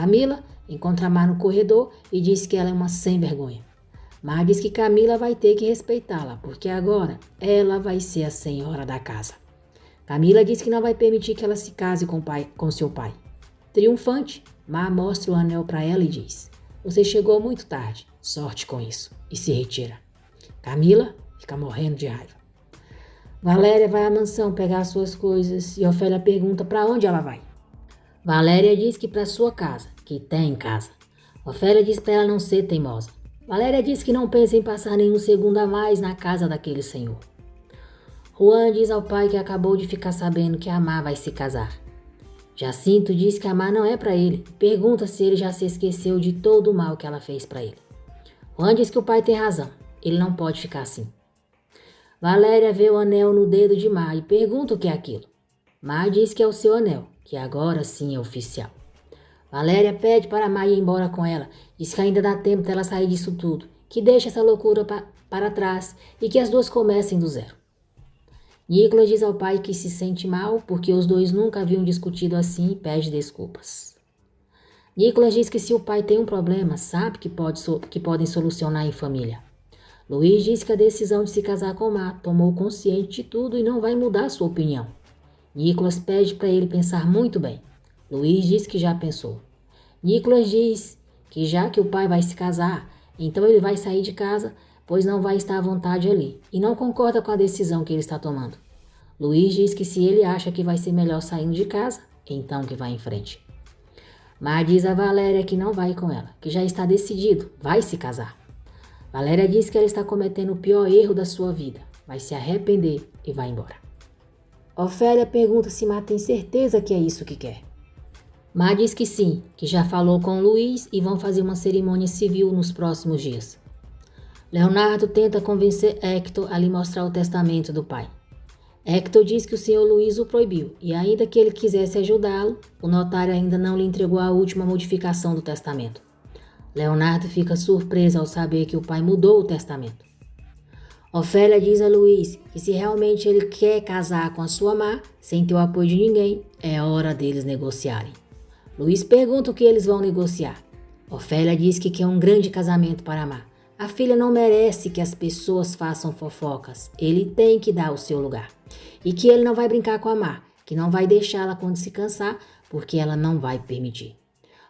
Camila encontra Mar no corredor e diz que ela é uma sem-vergonha. Mar diz que Camila vai ter que respeitá-la, porque agora ela vai ser a senhora da casa. Camila diz que não vai permitir que ela se case com seu pai. Triunfante, Mar mostra o anel para ela e diz: você chegou muito tarde, sorte com isso, e se retira. Camila fica morrendo de raiva. Valéria vai à mansão pegar suas coisas e Ofélia pergunta para onde ela vai. Valéria diz que para sua casa, que tem em casa. Ofélia diz para ela não ser teimosa. Valéria diz que não pensa em passar nenhum segundo a mais na casa daquele senhor. Juan diz ao pai que acabou de ficar sabendo que a Mar vai se casar. Jacinto diz que a Mar não é para ele e pergunta se ele já se esqueceu de todo o mal que ela fez para ele. Juan diz que o pai tem razão, ele não pode ficar assim. Valéria vê o anel no dedo de Mar e pergunta o que é aquilo. Mar diz que é o seu anel, que agora sim é oficial. Valéria pede para Mar ir embora com ela, diz que ainda dá tempo dela sair disso tudo, que deixe essa loucura para trás e que as duas comecem do zero. Nicolas diz ao pai que se sente mal porque os dois nunca haviam discutido assim e pede desculpas. Nicolas diz que se o pai tem um problema, sabe que podem solucionar em família. Luiz diz que a decisão de se casar com Mar tomou consciente de tudo e não vai mudar sua opinião. Nicolas pede para ele pensar muito bem. Luiz diz que já pensou. Nicolas diz que já que o pai vai se casar, então ele vai sair de casa, pois não vai estar à vontade ali, e não concorda com a decisão que ele está tomando. Luiz diz que se ele acha que vai ser melhor saindo de casa, então que vai em frente. Mar diz a Valéria que não vai com ela, que já está decidido, vai se casar. Valéria diz que ela está cometendo o pior erro da sua vida, vai se arrepender e vai embora. Ofélia pergunta se Mar tem certeza que é isso que quer. Mar diz que sim, que já falou com Luiz e vão fazer uma cerimônia civil nos próximos dias. Leonardo tenta convencer Hector a lhe mostrar o testamento do pai. Hector diz que o senhor Luiz o proibiu e ainda que ele quisesse ajudá-lo, o notário ainda não lhe entregou a última modificação do testamento. Leonardo fica surpreso ao saber que o pai mudou o testamento. Ofélia diz a Luiz que se realmente ele quer casar com a sua Mar, sem ter o apoio de ninguém, é hora deles negociarem. Luiz pergunta o que eles vão negociar. Ofélia diz que quer um grande casamento para Mar. A filha não merece que as pessoas façam fofocas, ele tem que dar o seu lugar. E que ele não vai brincar com a Mar, que não vai deixá-la quando se cansar, porque ela não vai permitir.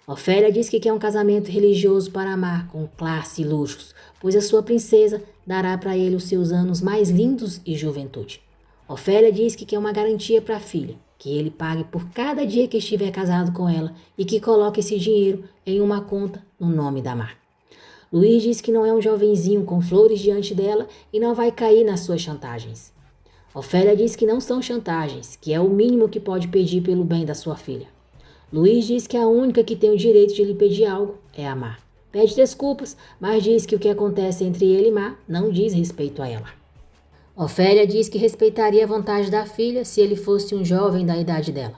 Ofélia diz que quer um casamento religioso para Mar, com classe e luxos, pois a sua princesa dará para ele os seus anos mais lindos e juventude. Ofélia diz que quer uma garantia para a filha, que ele pague por cada dia que estiver casado com ela e que coloque esse dinheiro em uma conta no nome da Mar. Luiz diz que não é um jovenzinho com flores diante dela e não vai cair nas suas chantagens. Ofélia diz que não são chantagens, que é o mínimo que pode pedir pelo bem da sua filha. Luiz diz que a única que tem o direito de lhe pedir algo é a Mar. Pede desculpas, mas diz que o que acontece entre ele e Mar não diz respeito a ela. Ofélia diz que respeitaria a vontade da filha se ele fosse um jovem da idade dela.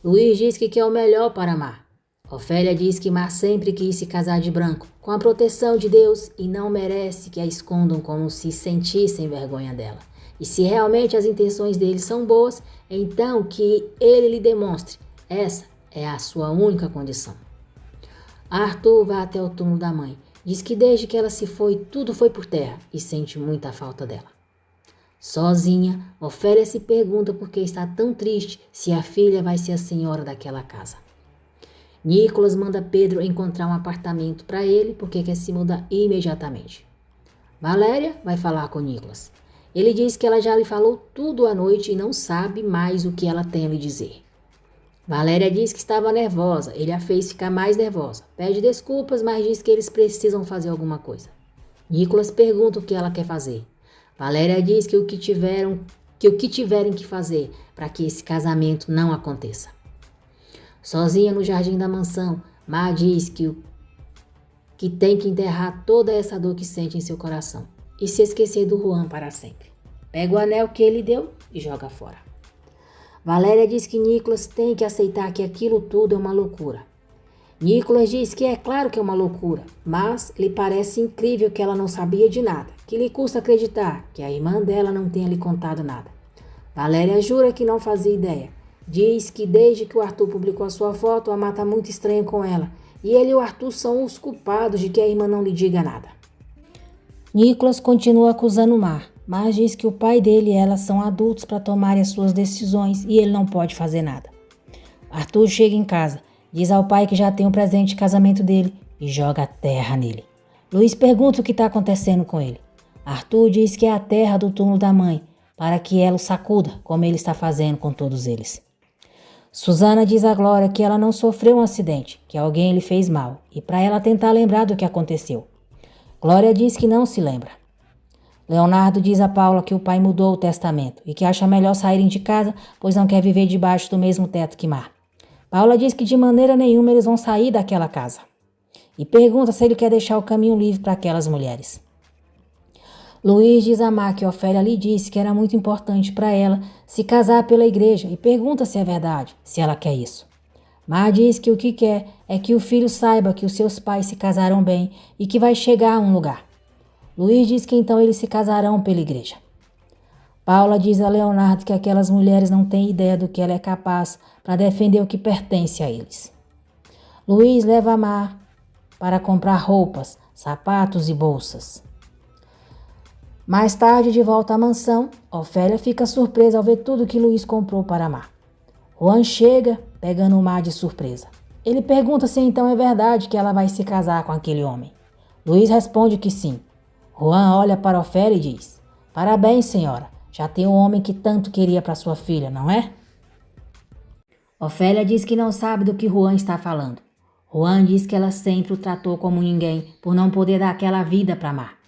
Luiz diz que quer o melhor para Mar. Ofélia diz que Mar sempre quis se casar de branco, com a proteção de Deus, e não merece que a escondam como se sentissem vergonha dela. E se realmente as intenções dele são boas, então que ele lhe demonstre. Essa é a sua única condição. Arthur vai até o túmulo da mãe. Diz que desde que ela se foi, tudo foi por terra e sente muita falta dela. Sozinha, Ofélia se pergunta por que está tão triste se a filha vai ser a senhora daquela casa. Nicolas manda Pedro encontrar um apartamento para ele porque quer se mudar imediatamente. Valéria vai falar com Nicolas. Ele diz que ela já lhe falou tudo à noite e não sabe mais o que ela tem a lhe dizer. Valéria diz que estava nervosa, ele a fez ficar mais nervosa. Pede desculpas, mas diz que eles precisam fazer alguma coisa. Nicolas pergunta o que ela quer fazer. Valéria diz que o que tiverem que fazer para que esse casamento não aconteça. Sozinha no jardim da mansão, Mar diz que tem que enterrar toda essa dor que sente em seu coração e se esquecer do Juan para sempre. Pega o anel que ele deu e joga fora. Valéria diz que Nicolas tem que aceitar que aquilo tudo é uma loucura. Nicolas diz que é claro que é uma loucura, mas lhe parece incrível que ela não sabia de nada, que lhe custa acreditar que a irmã dela não tenha lhe contado nada. Valéria jura que não fazia ideia. Diz que desde que o Arthur publicou a sua foto, a Mar tá muito estranha com ela. E ele e o Arthur são os culpados de que a irmã não lhe diga nada. Nicholas continua acusando Mar, mas diz que o pai dele e ela são adultos para tomarem as suas decisões e ele não pode fazer nada. Arthur chega em casa, diz ao pai que já tem o presente de casamento dele e joga a terra nele. Luiz pergunta o que está acontecendo com ele. Arthur diz que é a terra do túmulo da mãe, para que ela o sacuda, como ele está fazendo com todos eles. Susana diz a Glória que ela não sofreu um acidente, que alguém lhe fez mal, e para ela tentar lembrar do que aconteceu. Glória diz que não se lembra. Leonardo diz a Paula que o pai mudou o testamento e que acha melhor saírem de casa, pois não quer viver debaixo do mesmo teto que Mar. Paula diz que de maneira nenhuma eles vão sair daquela casa. E pergunta se ele quer deixar o caminho livre para aquelas mulheres. Luiz diz a Mar que Ofélia lhe disse que era muito importante para ela se casar pela igreja e pergunta se é verdade, se ela quer isso. Mar diz que o que quer é que o filho saiba que os seus pais se casaram bem e que vai chegar a um lugar. Luiz diz que então eles se casarão pela igreja. Paula diz a Leonardo que aquelas mulheres não têm ideia do que ela é capaz para defender o que pertence a eles. Luiz leva a Mar para comprar roupas, sapatos e bolsas. Mais tarde, de volta à mansão, Ofélia fica surpresa ao ver tudo que Luiz comprou para Mar. Juan chega, pegando o Mar de surpresa. Ele pergunta se então é verdade que ela vai se casar com aquele homem. Luiz responde que sim. Juan olha para Ofélia e diz: "Parabéns, senhora, já tem o homem que tanto queria para sua filha, não é?" Ofélia diz que não sabe do que Juan está falando. Juan diz que ela sempre o tratou como ninguém por não poder dar aquela vida para Mar.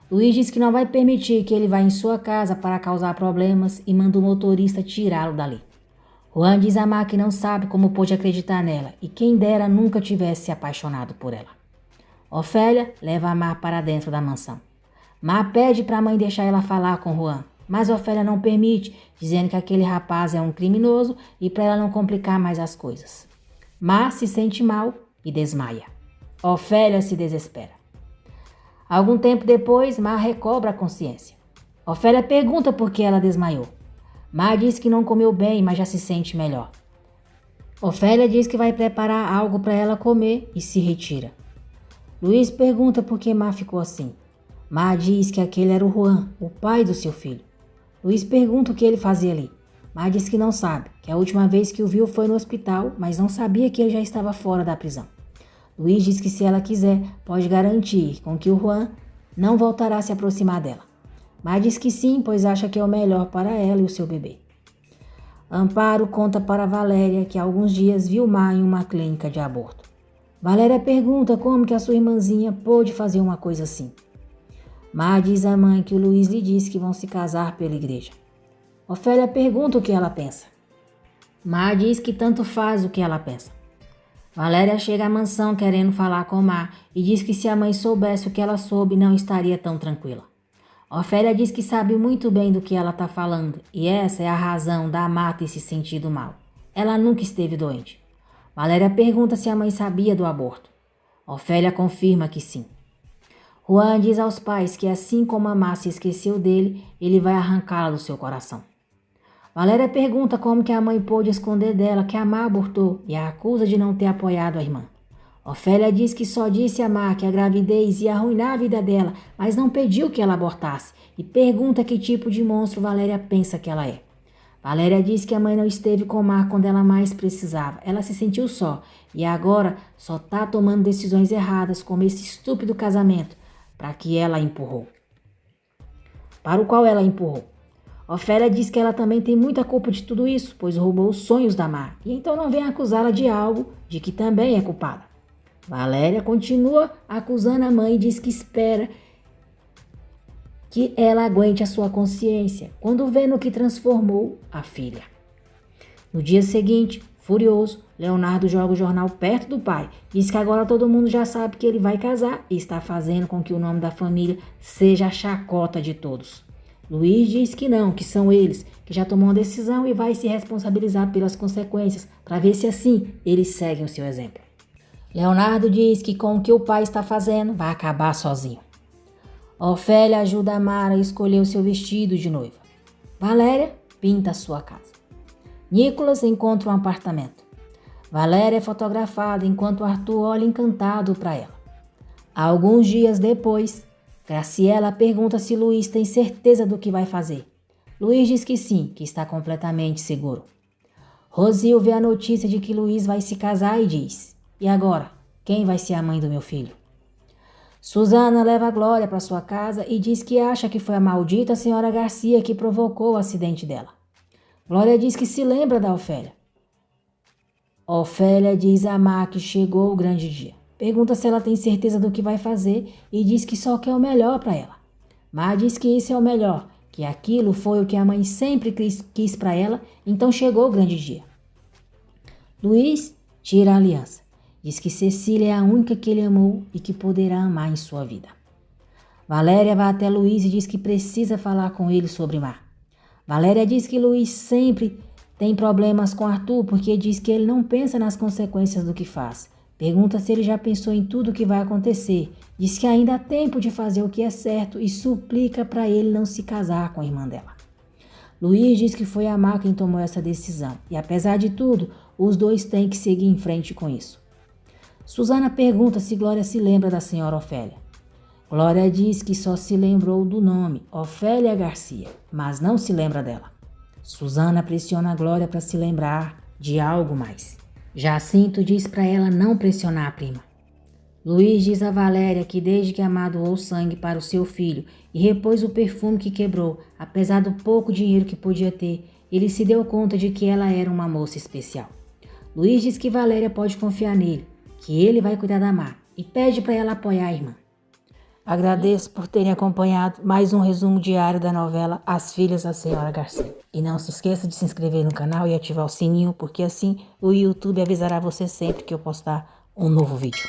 Luiz diz que não vai permitir que ele vá em sua casa para causar problemas e manda o motorista tirá-lo dali. Juan diz a Mar que não sabe como pôde acreditar nela e quem dera nunca tivesse se apaixonado por ela. Ofélia leva a Mar para dentro da mansão. Mar pede para a mãe deixar ela falar com Juan, mas Ofélia não permite, dizendo que aquele rapaz é um criminoso e para ela não complicar mais as coisas. Mar se sente mal e desmaia. Ofélia se desespera. Algum tempo depois, Mar recobra a consciência. Ofélia pergunta por que ela desmaiou. Mar diz que não comeu bem, mas já se sente melhor. Ofélia diz que vai preparar algo para ela comer e se retira. Luiz pergunta por que Mar ficou assim. Mar diz que aquele era o Juan, o pai do seu filho. Luiz pergunta o que ele fazia ali. Mar diz que não sabe, que a última vez que o viu foi no hospital, mas não sabia que ele já estava fora da prisão. Luiz diz que se ela quiser, pode garantir com que o Juan não voltará a se aproximar dela. Mar diz que sim, pois acha que é o melhor para ela e o seu bebê. Amparo conta para Valéria que há alguns dias viu Mar em uma clínica de aborto. Valéria pergunta como que a sua irmãzinha pôde fazer uma coisa assim. Mar diz à mãe que o Luiz lhe disse que vão se casar pela igreja. Ofélia pergunta o que ela pensa. Mar diz que tanto faz o que ela pensa. Valéria chega à mansão querendo falar com Mar e diz que se a mãe soubesse o que ela soube, não estaria tão tranquila. Ofélia diz que sabe muito bem do que ela está falando e essa é a razão da Mar ter se sentido mal. Ela nunca esteve doente. Valéria pergunta se a mãe sabia do aborto. Ofélia confirma que sim. Juan diz aos pais que assim como a Mar se esqueceu dele, ele vai arrancá-la do seu coração. Valéria pergunta como que a mãe pôde esconder dela que a Mar abortou e a acusa de não ter apoiado a irmã. Ofélia diz que só disse a Mar que a gravidez ia arruinar a vida dela, mas não pediu que ela abortasse e pergunta que tipo de monstro Valéria pensa que ela é. Valéria diz que a mãe não esteve com Mar quando ela mais precisava. Ela se sentiu só e agora só está tomando decisões erradas como esse estúpido casamento para o qual ela empurrou. Ofélia diz que ela também tem muita culpa de tudo isso, pois roubou os sonhos da Mar, e então não vem acusá-la de algo de que também é culpada. Valéria continua acusando a mãe e diz que espera que ela aguente a sua consciência quando vê no que transformou a filha. No dia seguinte, furioso, Leonardo joga o jornal perto do pai. Diz que agora todo mundo já sabe que ele vai casar e está fazendo com que o nome da família seja a chacota de todos. Luiz diz que não, que são eles, que já tomou uma decisão e vai se responsabilizar pelas consequências, para ver se assim eles seguem o seu exemplo. Leonardo diz que com o que o pai está fazendo, vai acabar sozinho. Ofélia ajuda a Mar a escolher o seu vestido de noiva. Valéria pinta a sua casa. Nicolas encontra um apartamento. Valéria é fotografada enquanto Arthur olha encantado para ela. Alguns dias depois, Graciela pergunta se Luiz tem certeza do que vai fazer. Luiz diz que sim, que está completamente seguro. Rosil vê a notícia de que Luiz vai se casar e diz: "E agora? Quem vai ser a mãe do meu filho?" Susana leva a Glória para sua casa e diz que acha que foi a maldita senhora Garcia que provocou o acidente dela. Glória diz que se lembra da Ofélia. Ofélia diz a Má que chegou o grande dia. Pergunta se ela tem certeza do que vai fazer e diz que só quer o melhor para ela. Má diz que isso é o melhor, que aquilo foi o que a mãe sempre quis para ela, então chegou o grande dia. Luiz tira a aliança. Diz que Cecília é a única que ele amou e que poderá amar em sua vida. Valéria vai até Luiz e diz que precisa falar com ele sobre Má. Valéria diz que Luiz sempre tem problemas com Arthur porque diz que ele não pensa nas consequências do que faz. Pergunta se ele já pensou em tudo o que vai acontecer. Diz que ainda há tempo de fazer o que é certo e suplica para ele não se casar com a irmã dela. Luiz diz que foi a Má quem tomou essa decisão e, apesar de tudo, os dois têm que seguir em frente com isso. Susana pergunta se Glória se lembra da senhora Ofélia. Glória diz que só se lembrou do nome, Ofélia Garcia, mas não se lembra dela. Susana pressiona a Glória para se lembrar de algo mais. Jacinto diz para ela não pressionar a prima. Luiz diz a Valéria que desde que Amá doou sangue para o seu filho e repôs o perfume que quebrou, apesar do pouco dinheiro que podia ter, ele se deu conta de que ela era uma moça especial. Luiz diz que Valéria pode confiar nele, que ele vai cuidar da Má e pede para ela apoiar a irmã. Agradeço por terem acompanhado mais um resumo diário da novela As Filhas da Senhora Garcia. E não se esqueça de se inscrever no canal e ativar o sininho, porque assim o YouTube avisará você sempre que eu postar um novo vídeo.